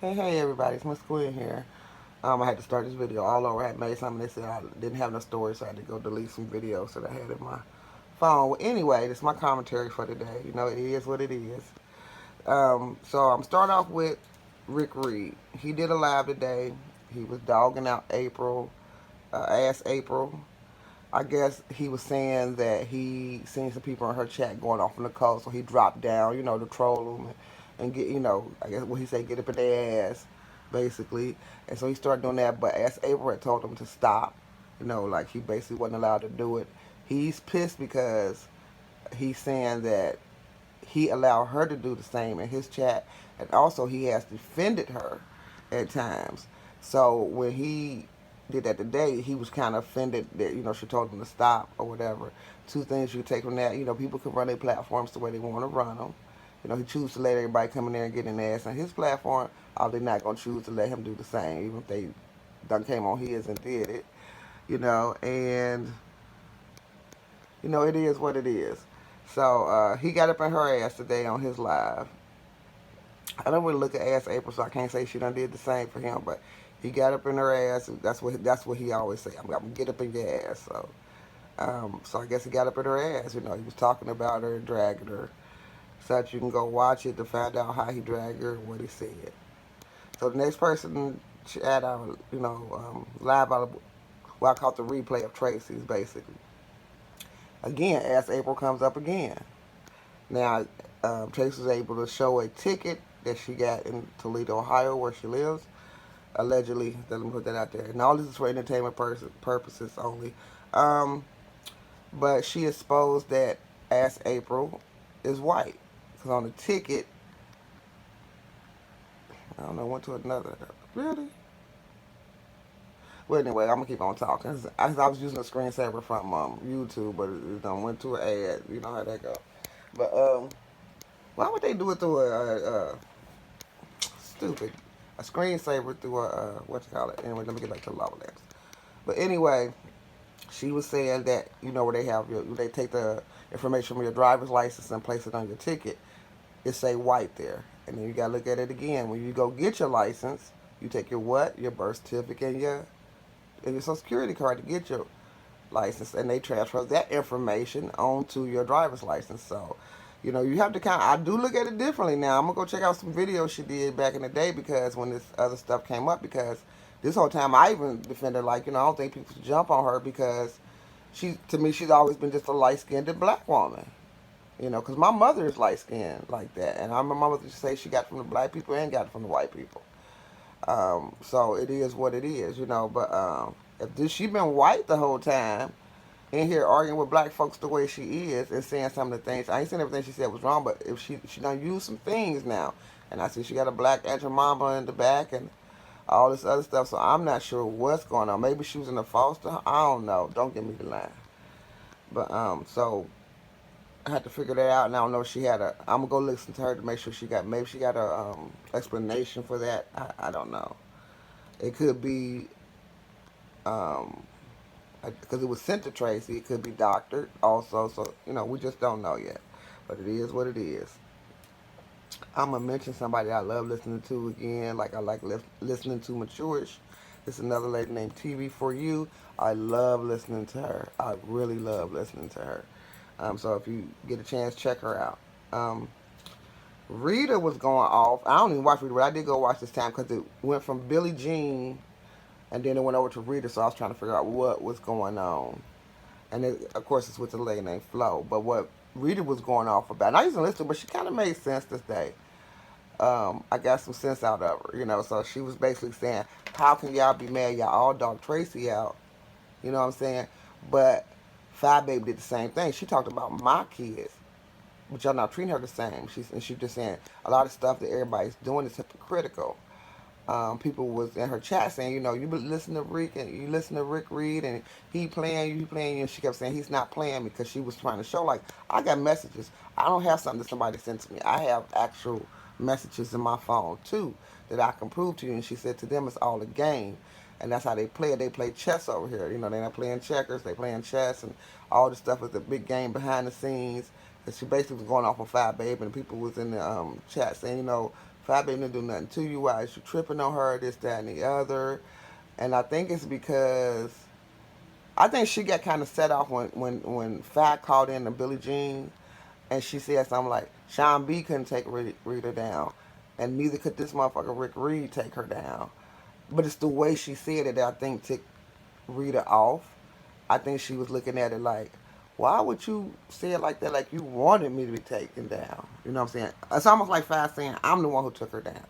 Hey everybody, it's Miss Quinn here. I had to start this video all over. I had made something. They said I didn't have no storage, so I had to go delete some videos that I had in my phone. Well, anyway, this is my commentary for today. You know, it is what it is. So I'm starting off with Rick Reed. He did a live today. He was dogging out April, ass April. I guess he was saying that he seen some people in her chat going off on the coast, so he dropped down, to troll them and get, I guess what he said, get up in their ass, basically. And so he started doing that, but as April had told him to stop, like he basically wasn't allowed to do it. He's pissed because he's saying that he allowed her to do the same in his chat, and also he has defended her at times. So when he did that today, he was kind of offended that she told him to stop or whatever. Two things you take from that: people can run their platforms the way they want to run them. He chooses to let everybody come in there and get in their ass on his platform, or they're not gonna choose to let him do the same, even if they done came on his and did it. And it is what it is. So he got up in her ass today on his live. I don't really look at ass April, so I can't say she done did the same for him. But he got up in her ass. That's what he always say. I'm gonna get up in your ass. So I guess he got up in her ass. He was talking about her and dragging her. So that you can go watch it to find out how he dragged her and what he said. So the next person chat out, live out of what I call the replay of Tracy's basically. Again, as April comes up again. Now, Tracy was able to show a ticket that she got in Toledo, Ohio, where she lives. Allegedly, let me put that out there. And all this is for entertainment purposes only. Um, but she exposed that Ask April is white. Because on the ticket, I don't know, went to another. Really? Well, anyway, I'm going to keep on talking. I was using a screensaver from YouTube, but it done went to an ad. You know how that go. But why would they do it through stupid a screensaver through a what you call it? Anyway, let me get back to the lava lamps. But anyway, she was saying that where they take the information from your driver's license and place it on your ticket. It say white there, and then you gotta look at it again. When you go get your license, you take your what? Your birth certificate and your social security card to get your license, and they transfer that information onto your driver's license. So, you have to I do look at it differently now. I'm gonna go check out some videos she did back in the day because when this other stuff came up, because this whole time I even defended I don't think people should jump on her because to me, she's always been just a light skinned black woman. Because my mother is light skinned like that, and I remember my mother used to say she got it from the black people and got it from the white people. So it is what it is, But if she been white the whole time, in here arguing with black folks the way she is and saying some of the things. I ain't saying everything she said was wrong, but if she done use some things now, and I see she got a black Aunt Mama in the back and all this other stuff. So I'm not sure what's going on. Maybe she was in a foster. I don't know. Don't give me the line. But so I had to figure that out, and I don't know if she had a. I'm gonna go listen to her to make sure maybe she got a explanation for that. I don't know. It could be um because it was sent to Tracy. It could be doctored also. So we just don't know yet. But it is what it is. I'm gonna mention somebody I love listening to again. Like I like listening to Maturish. It's another lady named TV for You. I love listening to her. I really love listening to her. So if you get a chance, check her out. Rita was going off. I don't even watch Rita, but I did go watch this time because it went from Billie Jean and then it went over to Rita. So I was trying to figure out what was going on. And of course, it's with a lady named Flo. But what Rita was going off about, and I used to listen to her, but she kind of made sense this day. I got some sense out of her, So she was basically saying, how can y'all be mad? Y'all all dog Tracy out. You know what I'm saying? But Five Baby did the same thing. She talked about my kids, but y'all not treating her the same. She just saying a lot of stuff that everybody's doing is hypocritical. People was in her chat saying, you listen to Rick and you listen to Rick Reed and he playing you, he playing you. And she kept saying he's not playing me because she was trying to show I got messages. I don't have something that somebody sent to me. I have actual messages in my phone too that I can prove to you. And she said to them it's all a game. And that's how they play it. They play chess over here. They're not playing checkers. They playing chess and all this stuff is the big game behind the scenes. And she basically was going off on Five Baby and people was in the chat saying, Fat Baby didn't do nothing to you. Why is you tripping on her? This, that, and the other. And I think it's because I think she got kind of set off when Fat called in to Billie Jean, and she said something like Sean B couldn't take Rita down, and neither could this motherfucker Rick Reed take her down. But it's the way she said it that I think ticked Rita off. I think she was looking at it like, why would you say it like that? Like you wanted me to be taken down. You know what I'm saying? It's almost like Fast saying, I'm the one who took her down.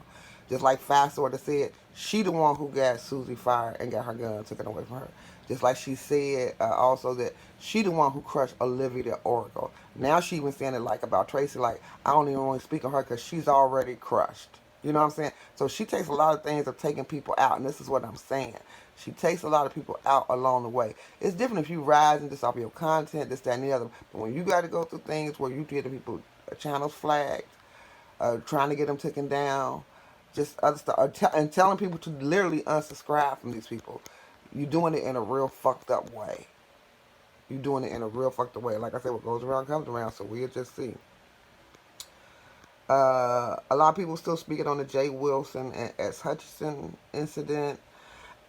Just like Fast sort of said, she the one who got Susie fired and got her gun taken away from her. Just like she said also that she the one who crushed Olivia the Oracle. Now she even saying it like about Tracy, like, I don't even want to speak on her because she's already crushed. You know what I'm saying? So she takes a lot of things of taking people out, and this is what I'm saying. She takes a lot of people out along the way. It's different if you rise and just off your content, this, that, and the other. But when you got to go through things where you get the people channels flagged, trying to get them taken down, just other stuff, and telling people to literally unsubscribe from these people, you're doing it in a real fucked up way. You're doing it in a real fucked up way. Like I said, what goes around comes around, so we'll just see. A lot of people still speaking on the Jay Wilson and S. Hutchinson incident.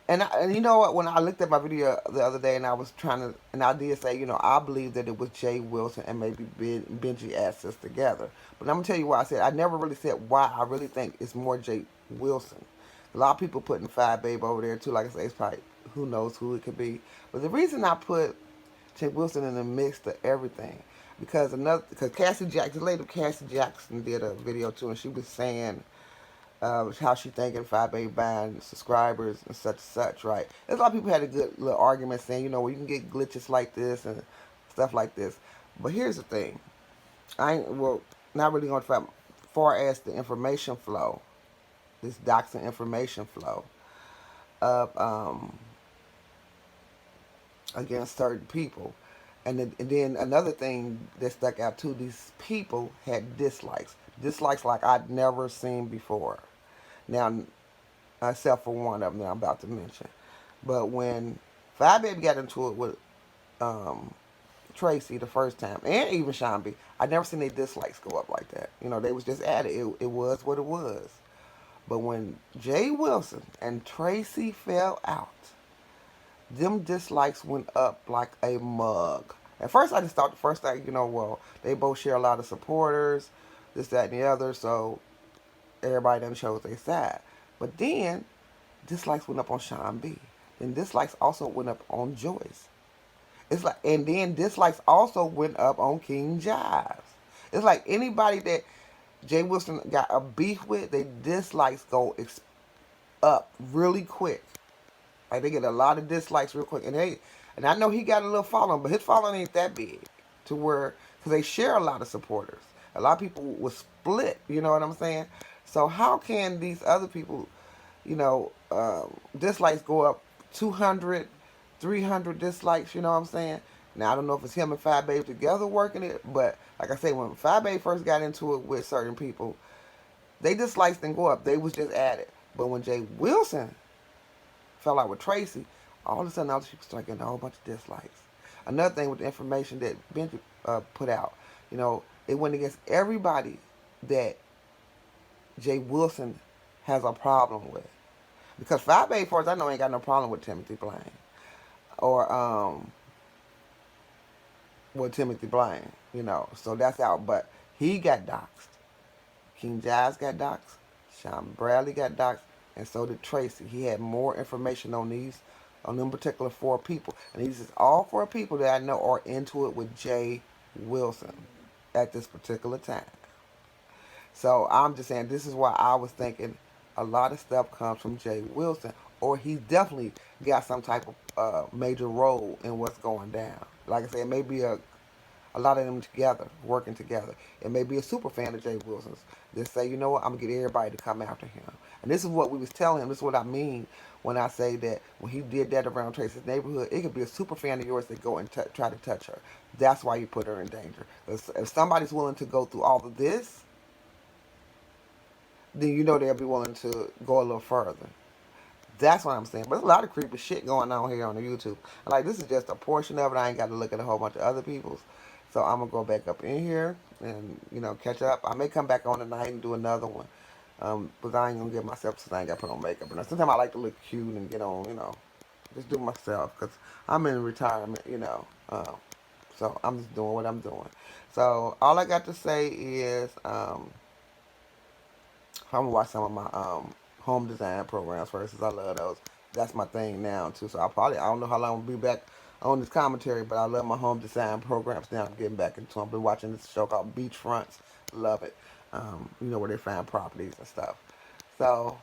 And you know what? When I looked at my video the other day, and I was trying to, and I did say, I believe that it was Jay Wilson and maybe Benji Access together. But I'm gonna tell you why I said I never really said why I really think it's more Jay Wilson. A lot of people putting Five Babe over there too. Like I say, it's probably who knows who it could be. But the reason I put Jay Wilson in the mix to everything because Cassie Jackson, later Cassie Jackson did a video too, and she was saying how she thinking Five Baby buying subscribers and such, right? There's a lot of people had a good little argument saying, well, you can get glitches like this and stuff like this. But here's the thing. I ain't, well, not really going to find far as the information flow, this doxing information flow of against certain people. And then another thing that stuck out too, these people had dislikes. Dislikes like I'd never seen before. Now, except for one of them that I'm about to mention. But when Five Baby got into it with Tracy the first time, and even Sean B, I never seen their dislikes go up like that. They was just at it. It was what it was. But when Jay Wilson and Tracy fell out, them dislikes went up like a mug. At first, I just thought the first thing, well, they both share a lot of supporters, this, that, and the other, so everybody then chose their side. But then, dislikes went up on Sean B. And dislikes also went up on Joyce. It's like, and then dislikes also went up on King Jives. It's like anybody that Jay Wilson got a beef with, they dislikes go up really quick. Like they get a lot of dislikes real quick, and I know he got a little following, but his following ain't that big to where because they share a lot of supporters. A lot of people will split. You know what I'm saying? So how can these other people, dislikes go up 200, 300 dislikes? You know what I'm saying? Now I don't know if it's him and Five Babe together working it, but like I say, when Five Babe first got into it with certain people, they dislikes didn't go up. They was just at it. But when Jay Wilson fell out with Tracy, all of a sudden other people started getting a whole bunch of dislikes. Another thing with the information that Benji put out, it went against everybody that Jay Wilson has a problem with. Because Five Baby, far as I know, ain't got no problem with Timothy Blaine. Or, with Timothy Blaine, So that's out. But he got doxxed. King Jives got doxxed. Sean Bradley got doxxed. And so did Tracy. He had more information on them particular 4 people. And these is all 4 people that I know are into it with Jay Wilson at this particular time. So I'm just saying, this is why I was thinking a lot of stuff comes from Jay Wilson, or he's definitely got some type of major role in what's going down. Like I said, it may be a lot of them together, working together. It may be a super fan of Jay Wilson's. Just say, you know what, I'm going to get everybody to come after him. And this is what we was telling him. This is what I mean when I say that when he did that around Tracy's neighborhood, it could be a super fan of yours that go and try to touch her. That's why you put her in danger. If somebody's willing to go through all of this, then they'll be willing to go a little further. That's what I'm saying. But there's a lot of creepy shit going on here on the YouTube. Like, this is just a portion of it. I ain't got to look at a whole bunch of other people's. So I'm going to go back up in here and, catch up. I may come back on tonight and do another one. Because I ain't gonna get myself since I ain't got to put on makeup. And sometimes I like to look cute and get on, just do myself. Because I'm in retirement, so I'm just doing what I'm doing. So all I got to say is I'm gonna watch some of my home design programs first, 'cause I love those. That's my thing now too. So I don't know how long I'll be back on this commentary, but I love my home design programs now. I'm getting back into them. I've been watching this show called Beachfronts. Love it. Where they find properties and stuff. So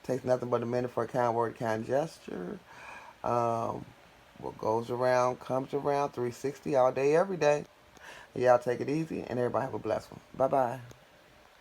takes nothing but a minute for a kind word, kind gesture. Um, what goes around comes around. 360 all day, every day. Y'all take it easy, and everybody have a blessed one. Bye bye.